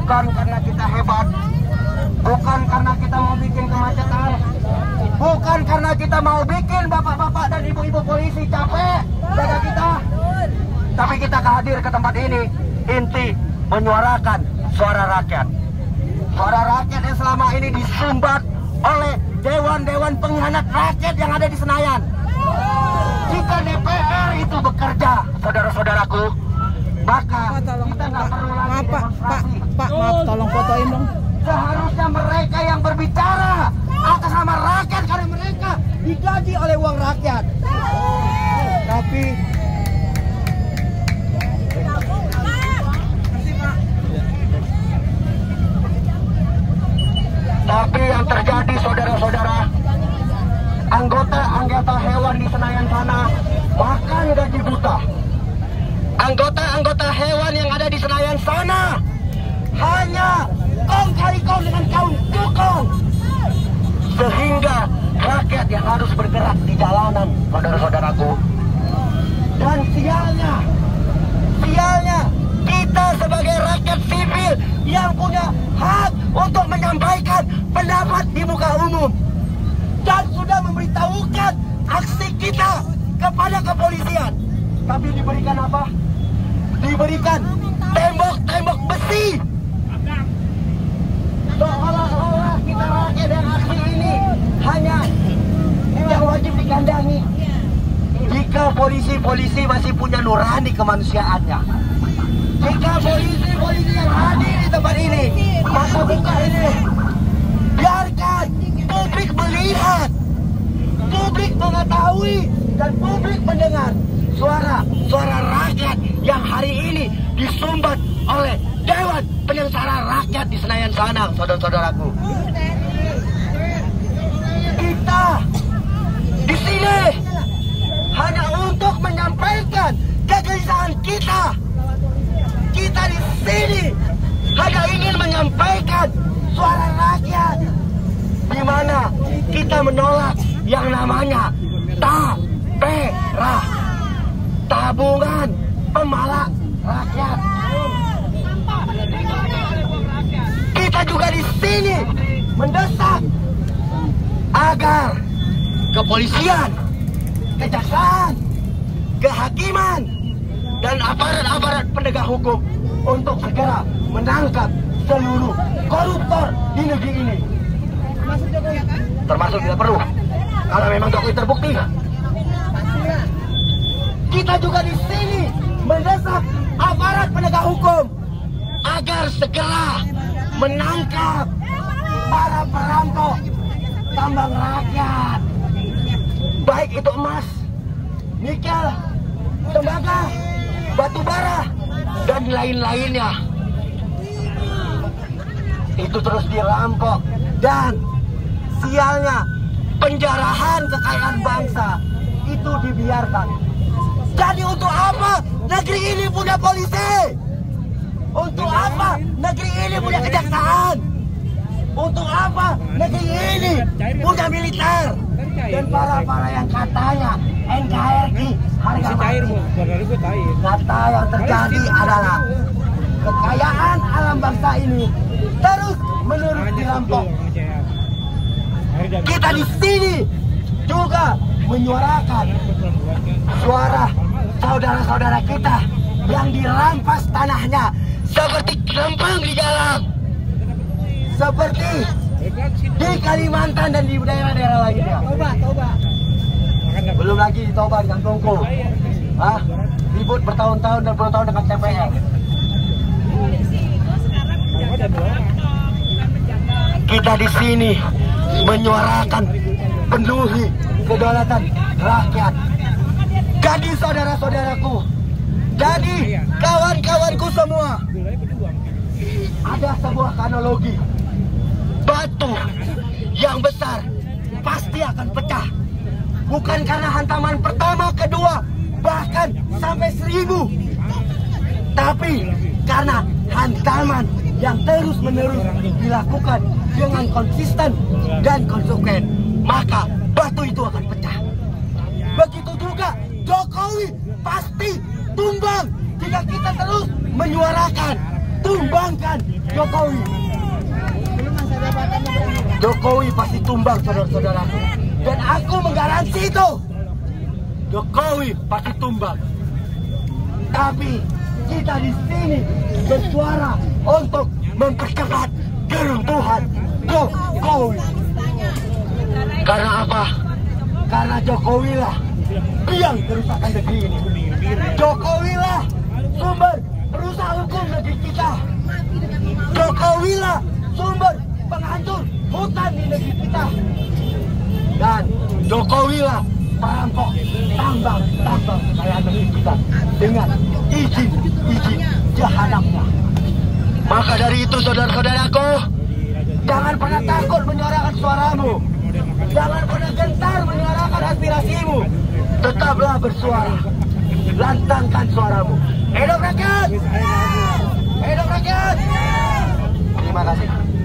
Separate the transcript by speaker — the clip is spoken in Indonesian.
Speaker 1: bukan karena kita hebat, bukan karena kita mau bikin kemacetan, bukan karena kita mau bikin bapak-bapak dan ibu-ibu polisi capek jaga kita, tapi kita hadir ke tempat ini inti menyuarakan suara rakyat. Suara rakyat yang selama ini disumbat oleh dewan-dewan pengkhianat rakyat yang ada di Senayan. Jika DPR itu bekerja, saudara-saudaraku, maka kita nggak perlu lagi demonstrasi.
Speaker 2: Pak, maaf, tolong fotoin dong.
Speaker 1: Seharusnya mereka yang berbicara atas nama rakyat karena mereka digaji oleh uang rakyat. Tapi yang terjadi, saudara-saudara, anggota hewan di Senayan sana makan gaji buta. Anggota hewan yang ada di Senayan sana hanya kong kali kong dengan kaum tukong, sehingga rakyat yang harus bergerak di jalanan, saudara-saudaraku. Dan sialnya kita sebagai rakyat sipil yang punya hak untuk menyampaikan pendapat di muka umum dan sudah memberitahukan aksi kita kepada kepolisian, tapi diberikan apa? Diberikan tembok-tembok besi. Seolah-olah kita rakyat yang aksi ini hanya yang wajib dikandangi. Jika polisi masih punya nurani kemanusiaannya, jika polisi yang hadir di tempat ini, maka buka ini, biarkan publik melihat, publik mengetahui, dan publik mendengar suara rakyat yang hari ini disumbat oleh Dewan Penyelenggara Rakyat di Senayan sana, saudara-saudaraku. Kita di sini hanya untuk menyampaikan kegelisahan kita. Kita di sini hanya ingin menyampaikan suara rakyat, di mana kita menolak yang namanya tapera, tabungan pemalak rakyat. Kita juga di sini mendesak agar kepolisian, kejaksaan, kehakiman, dan aparat-aparat penegak hukum untuk segera menangkap seluruh koruptor di negeri ini. Termasuk tidak perlu, kalau memang Jokowi terbukti. Kita juga di sini mendesak aparat penegak hukum agar segera menangkap para perampok tambang rakyat, baik itu emas, nikel, tembaga, batu bara, dan lain-lainnya. Itu terus dirampok, dan sialnya penjarahan kekayaan bangsa itu dibiarkan. Jadi untuk apa negeri ini punya polisi? Untuk apa negeri ini punya kejaksaan? Untuk apa negeri ini punya militer? Dan para yang katanya NKRI harga mati. Kata yang terjadi adalah kekayaan alam bangsa ini terus menerus dirampok. Kita di sini juga menyuarakan suara saudara-saudara kita yang dirampas tanahnya seperti Rempang di jalan, seperti di Kalimantan dan di daerah-daerah lainnya. Belum lagi di Toba dengan Tungku, ribut bertahun-tahun dan bertahun dengan TPR. Kita di sini menyuarakan penuhi kedaulatan rakyat. Jadi saudara-saudaraku, jadi kawan-kawanku semua, ada sebuah analogi. Batu yang besar pasti akan pecah. Bukan karena hantaman pertama, kedua, bahkan sampai 1000. Tapi karena hantaman yang terus-menerus dilakukan dengan konsisten dan konsekuen, maka batu itu akan pecah. Begitu juga Jokowi pasti tumbang jika kita terus menyuarakan tumbangkan Jokowi. Jokowi pasti tumbang, saudara-saudaraku. Dan aku menggaransi itu. Jokowi pasti tumbang. Tapi kita di sini bersuara untuk mempercepat keruntuhan Jokowi. Karena apa? Karena Jokowi lah yang kerusakan negeri ini. Jokowi lah sumber perusahaan hukum negeri kita. Jokowi lah sumber penghancur hutan di negeri kita. Dan Jokowi lah perampok tambang kekayaan negeri kita dengan izin jahanamnya. Maka dari itu, saudara-saudaraku, jangan pernah takut menyuarakan suaramu. Jangan pernah gentar menyuarakan aspirasimu. Tetaplah bersuara. Lantangkan suaramu. Hidup rakyat! Hidup rakyat! Terima kasih.